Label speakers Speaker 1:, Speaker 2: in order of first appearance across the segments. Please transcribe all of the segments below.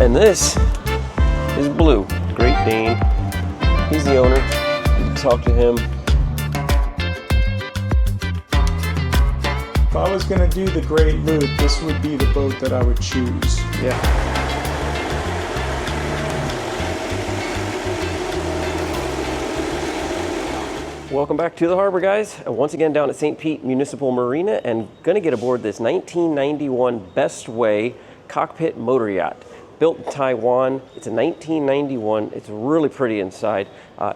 Speaker 1: And this is Blue, Great Dane. He's the owner. You can talk to him.
Speaker 2: If I was going to do the Great Loop, this would be the boat that I would choose.
Speaker 1: Yeah. Welcome back to the harbor, guys. Once again down at St. Pete Municipal Marina, and gonna get aboard this 1991 Bestway Cockpit motor yacht. Built in Taiwan. It's a 1991. It's really pretty inside.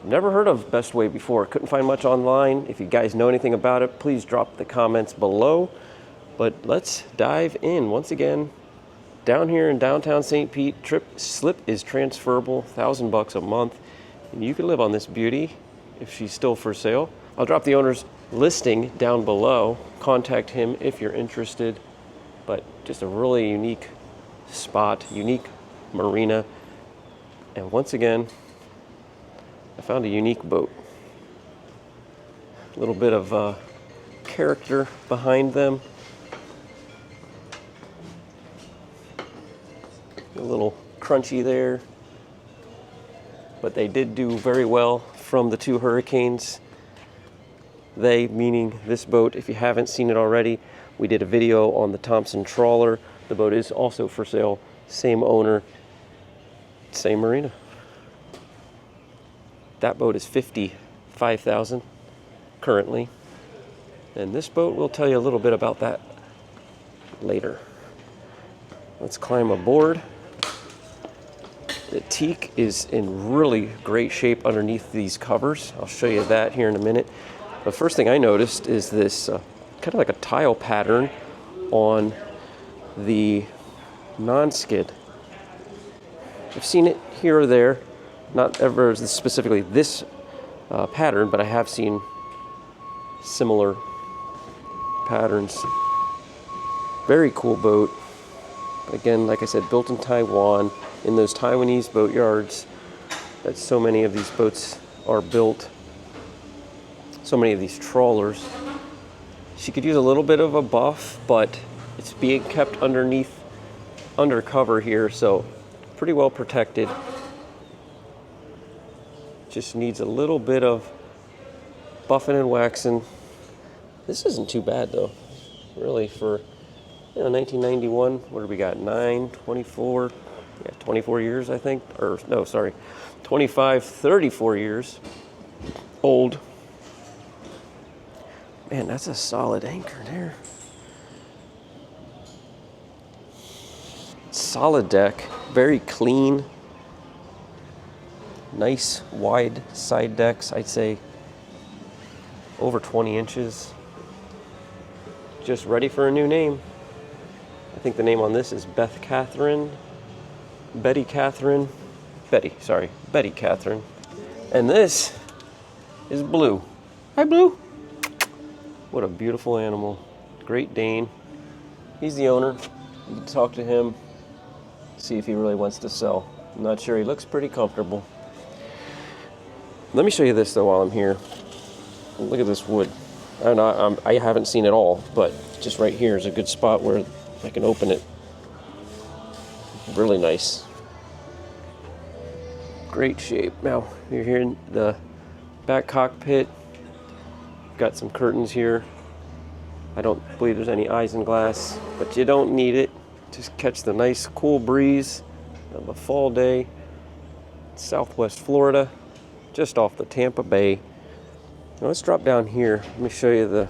Speaker 1: Never heard of Bestway before. Couldn't find much online. If you guys know anything about it, please drop the comments below. But let's dive in. Once again, down here in downtown St. Pete, slip is transferable, $1,000 a month. And you can live on this beauty if she's still for sale. I'll drop the owner's listing down below. Contact him if you're interested. But just a really unique spot, unique marina. And once again, I found a unique boat. A little bit of character behind them. A little crunchy there. But they did do very well from the 2 hurricanes. They, meaning this boat, if you haven't seen it already, we did a video on the Thompson trawler. The boat is also for sale, same owner, same marina. That boat is $55,000 currently. And this boat, we'll tell you a little bit about that later. Let's climb aboard. The teak is in really great shape underneath these covers. I'll show you that here in a minute. The first thing I noticed is this kind of like a tile pattern on the Nonskid. I've seen it here or there, not ever specifically this pattern, but I have seen similar patterns. Very cool boat. Again, like I said, built in Taiwan, in those Taiwanese boat yards that so many of these boats are built, so many of these trawlers. She could use a little bit of a buff, but it's being kept under cover here, so pretty well protected. Just needs a little bit of buffing and waxing. This isn't too bad though, really, for 1991. What do we got? 24 years, I think. Or no, sorry, 34 years old. Man, that's a solid anchor there. Solid deck, very clean. Nice wide side decks, I'd say over 20 inches. Just ready for a new name. I think the name on this is Betty Catherine. And this is Blue. Hi, Blue. What a beautiful animal. Great Dane. He's the owner. You can talk to him, see if he really wants to sell. I'm not sure. He looks pretty comfortable. Let me show you this though while I'm here. Look at this wood. I haven't seen it all, but just right here is a good spot where I can open it. Really nice. Great shape. Now, you're here in the back cockpit. Got some curtains here. I don't believe there's any isinglass, but you don't need it. Just catch the nice cool breeze of a fall day. Southwest Florida, just off the Tampa Bay. Now let's drop down here. Let me show you the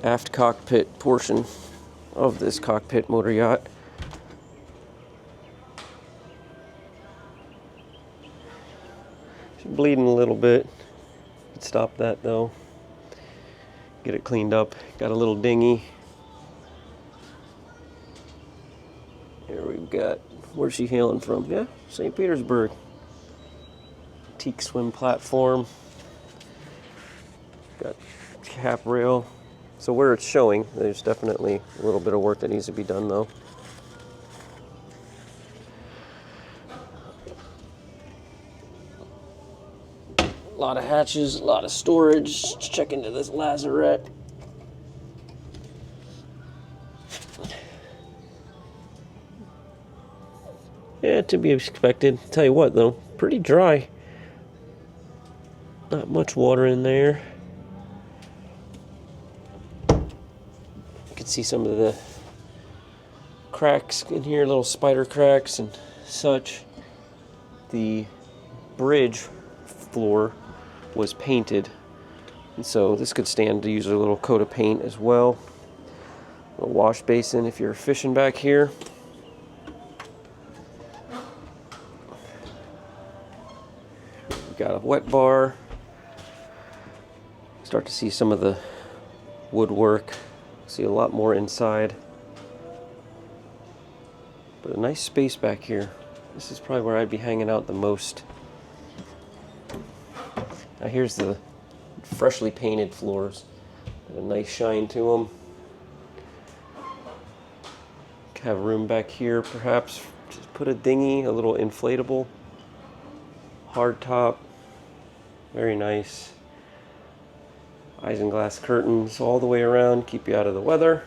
Speaker 1: aft cockpit portion of this cockpit motor yacht. She's bleeding a little bit. Stop that though. Get it cleaned up. Got a little dinghy. Here we've got, where's she hailing from? Yeah, St. Petersburg. Teak swim platform. Got cap rail. So where it's showing, there's definitely a little bit of work that needs to be done though. A lot of hatches, a lot of storage. Let's check into this Lazarette. Yeah, to be expected. Tell you what though, pretty dry. Not much water in there. You can see some of the cracks in here, little spider cracks and such. The bridge floor was painted, and so this could stand to use a little coat of paint as well. A wash basin if you're fishing back here. We've got a wet bar. Start to see some of the woodwork. See a lot more inside. But a nice space back here. This is probably where I'd be hanging out the most. Now here's the freshly painted floors. Got a nice shine to them. Have room back here perhaps. Just put a dinghy, a little inflatable. Hard top. Very nice. Isinglass curtains all the way around. Keep you out of the weather.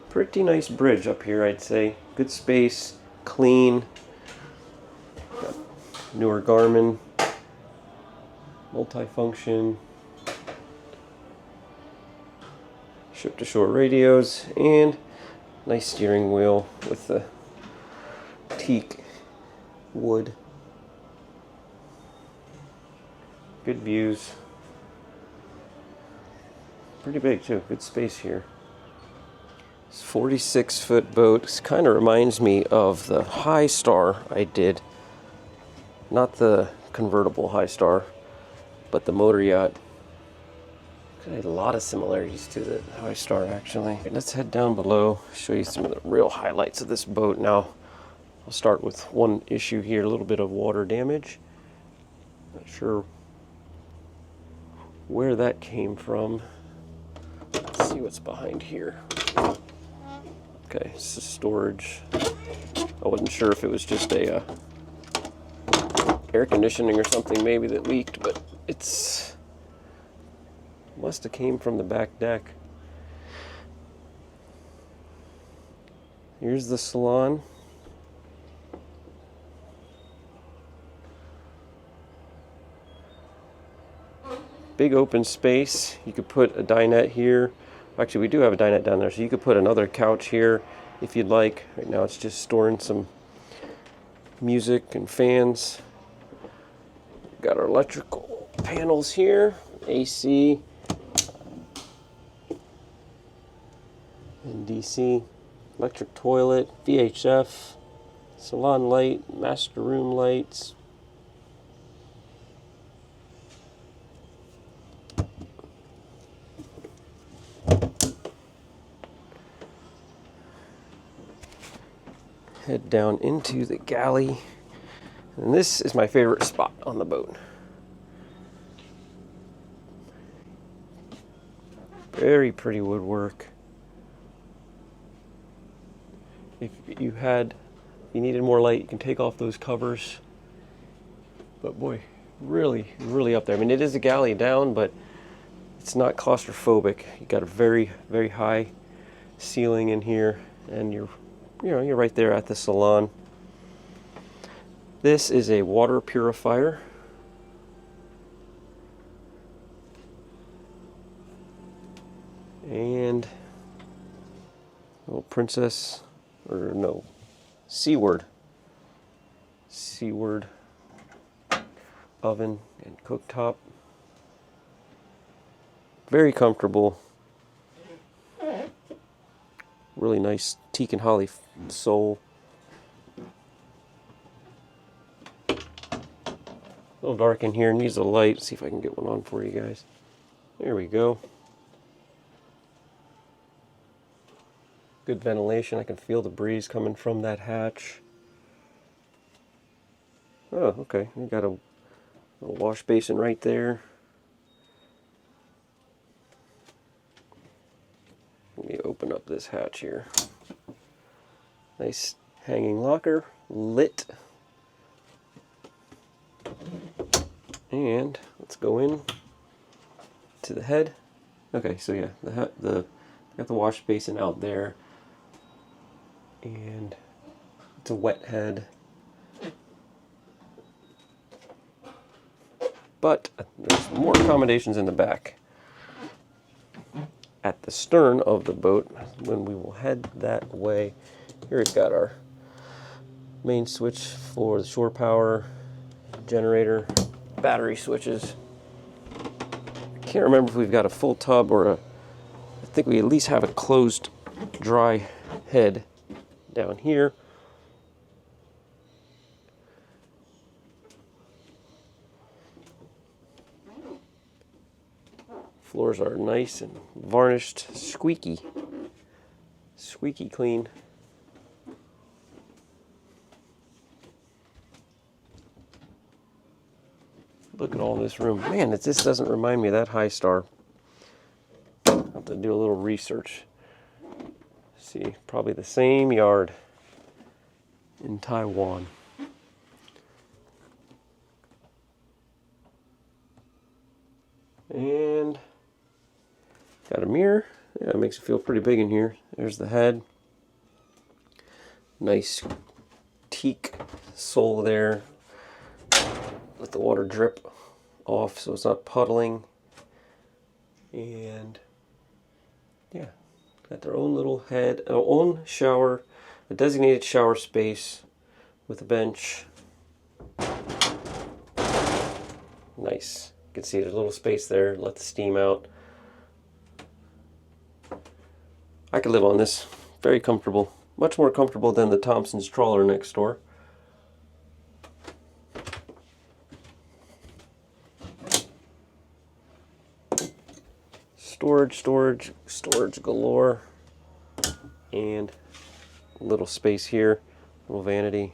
Speaker 1: Pretty nice bridge up here, I'd say. Good space, clean. Got newer Garmin, multifunction, ship-to-shore radios, and nice steering wheel with the teak wood. Good views. Pretty big too. Good space here. 46-foot boat. This kind of reminds me of the High Star I did. Not the convertible High Star, but the motor yacht. Got a lot of similarities to the High Star actually. Let's head down below, show you some of the real highlights of this boat. Now, I'll start with one issue here, a little bit of water damage. Not sure where that came from. Let's see what's behind here. Okay, this is storage. I wasn't sure if it was just a air conditioning or something maybe that leaked, but it's must have came from the back deck. Here's the salon. Big open space. You could put a dinette here. Actually, we do have a dinette down there, so you could put another couch here if you'd like. Right now it's just storing some music and fans. Got our electrical panels here, AC and DC, electric toilet, VHF, salon light, master room lights. Head down into the galley, and this is my favorite spot on the boat. Very pretty woodwork. If you needed more light, you can take off those covers. But boy, really, really up there. I mean, it is a Galley-Down, but it's not claustrophobic. You got a very, very high ceiling in here, and you're right there at the salon. This is a water purifier. And little Princess, or no, Seaward oven and cooktop. Very comfortable. Really nice teak and holly sole. A little dark in here, needs a light. See if I can get one on for you guys. There we go. Good ventilation. I can feel the breeze coming from that hatch. Oh, okay. We got a little wash basin right there. Let me open up this hatch here. Nice hanging locker, lit. And let's go in to the head. Okay, so yeah, the Got the wash basin out there, and it's a wet head. But there's more accommodations in the back. At the stern of the boat, when we will head that way, here we've got our main switch for the shore power, generator, battery switches. I can't remember if we've got a full tub or I think we at least have a closed dry head down here. Floors are nice and varnished, squeaky clean. Look at all this room. Man, this doesn't remind me of that High Star. I'll have to do a little research. See, probably the same yard in Taiwan. And got a mirror. Yeah, it makes it feel pretty big in here. There's the head. Nice teak sole there. Let the water drip off so it's not puddling. And yeah, got their own little head, own shower, a designated shower space with a bench. Nice. You can see there's a little space there, let the steam out. I could live on this. Very comfortable. Much more comfortable than the Thompson's trawler next door. Storage galore. And a little space here, little vanity.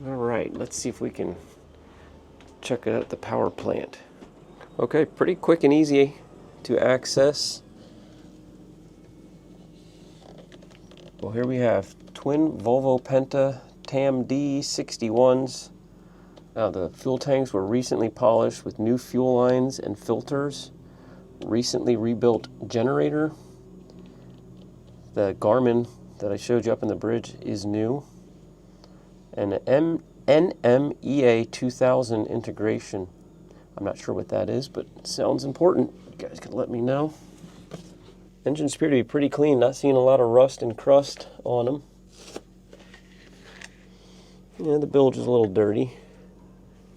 Speaker 1: All right, let's see if we can check out the power plant. Okay, pretty quick and easy to access. Well, here we have twin Volvo Penta TAMD61s. Now, the fuel tanks were recently polished with new fuel lines and filters. Recently rebuilt generator. The Garmin that I showed you up in the bridge is new. And an NMEA 2000 integration. I'm not sure what that is, but it sounds important. You guys can let me know. Engines appear to be pretty clean, not seeing a lot of rust and crust on them. Yeah, the bilge is a little dirty.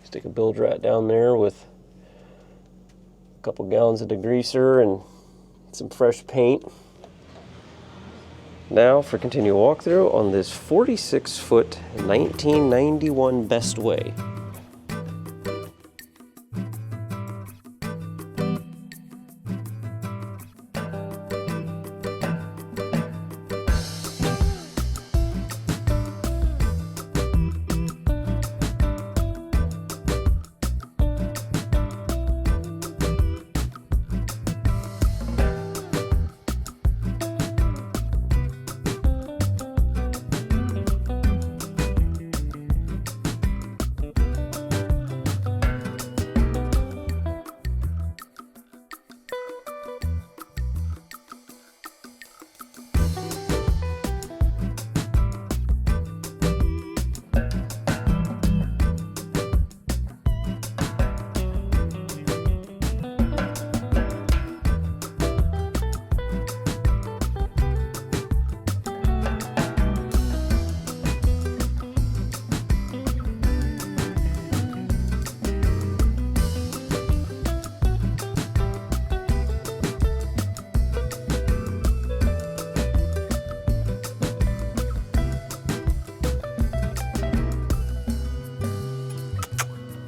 Speaker 1: Stick a bilge rat down there with a couple gallons of degreaser and some fresh paint. Now for continual walkthrough on this 46-foot 1991 Bestway.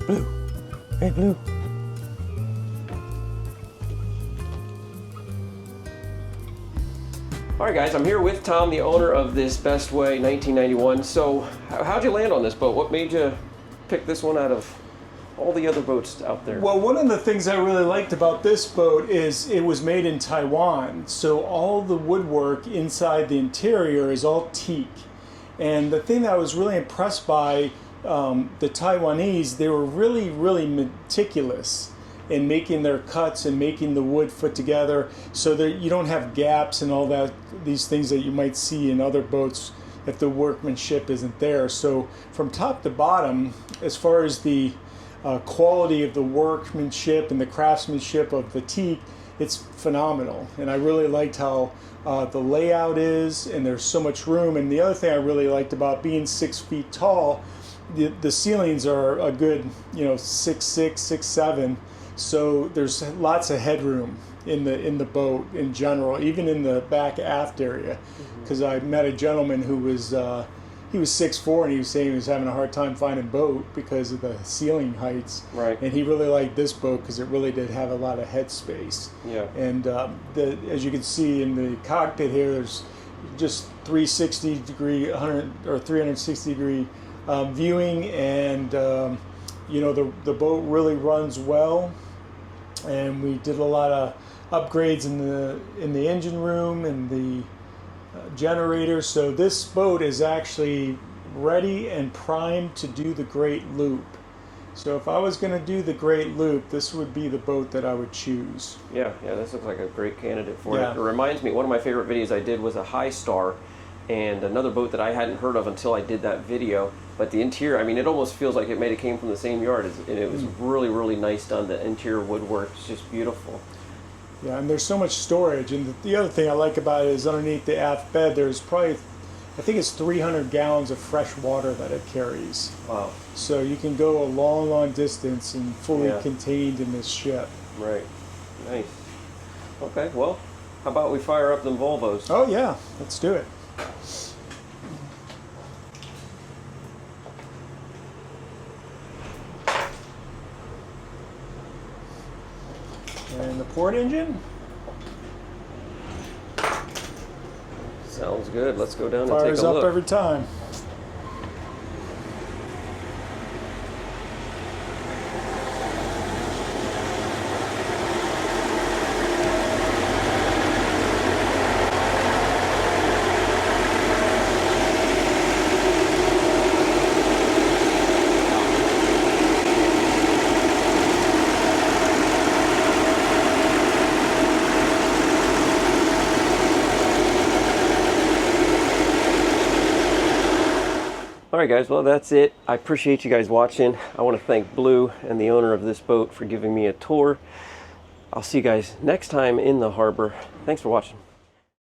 Speaker 1: Blue. Hey, Blue. All right, guys, I'm here with Tom, the owner of this Bestway 1991. So, how'd you land on this boat? What made you pick this one out of all the other boats out there?
Speaker 2: Well, one of the things I really liked about this boat is it was made in Taiwan. So all the woodwork inside the interior is all teak. And the thing that I was really impressed by the Taiwanese, they were really, really meticulous in making their cuts and making the wood fit together so that you don't have gaps and all that, these things that you might see in other boats if the workmanship isn't there. So from top to bottom, as far as the quality of the workmanship and the craftsmanship of the teak, it's phenomenal. And I really liked how the layout is, and there's so much room. And the other thing I really liked about being 6 feet tall, the ceilings are a good, 6'6", 6'7", so there's lots of headroom in the boat in general, even in the back aft area. Because I met a gentleman who was he was 6'4", and he was saying he was having a hard time finding boat because of the ceiling heights.
Speaker 1: Right.
Speaker 2: And he really liked this boat because it really did have a lot of head space.
Speaker 1: Yeah.
Speaker 2: And as you can see in the cockpit here, there's just 360 degree, 100 or 360 degree viewing, and the boat really runs well. And we did a lot of upgrades in the engine room and the generator. So this boat is actually ready and primed to do the Great Loop. So if I was going to do the Great Loop, this would be the boat that I would choose.
Speaker 1: Yeah, this looks like a great candidate for
Speaker 2: Yeah.
Speaker 1: it. It reminds me, one of my favorite videos I did was a High Star, and another boat that I hadn't heard of until I did that video. But the interior, I mean, it almost feels like it may have came from the same yard, and it was really, really nice done. The interior woodwork is just beautiful.
Speaker 2: Yeah, and there's so much storage. And the other thing I like about it is underneath the aft bed, there's probably, I think it's 300 gallons of fresh water that it carries.
Speaker 1: Wow.
Speaker 2: So you can go a long, long distance and fully contained in this ship.
Speaker 1: Right. Nice. Okay, well, how about we fire up them Volvos?
Speaker 2: Oh yeah, let's do it. And the port engine.
Speaker 1: Sounds good. Let's go down and take
Speaker 2: Fires
Speaker 1: a
Speaker 2: up
Speaker 1: look.
Speaker 2: every time.
Speaker 1: Alright guys, well that's it. I appreciate you guys watching. I want to thank Blue and the owner of this boat for giving me a tour. I'll see you guys next time in the harbor. Thanks for watching.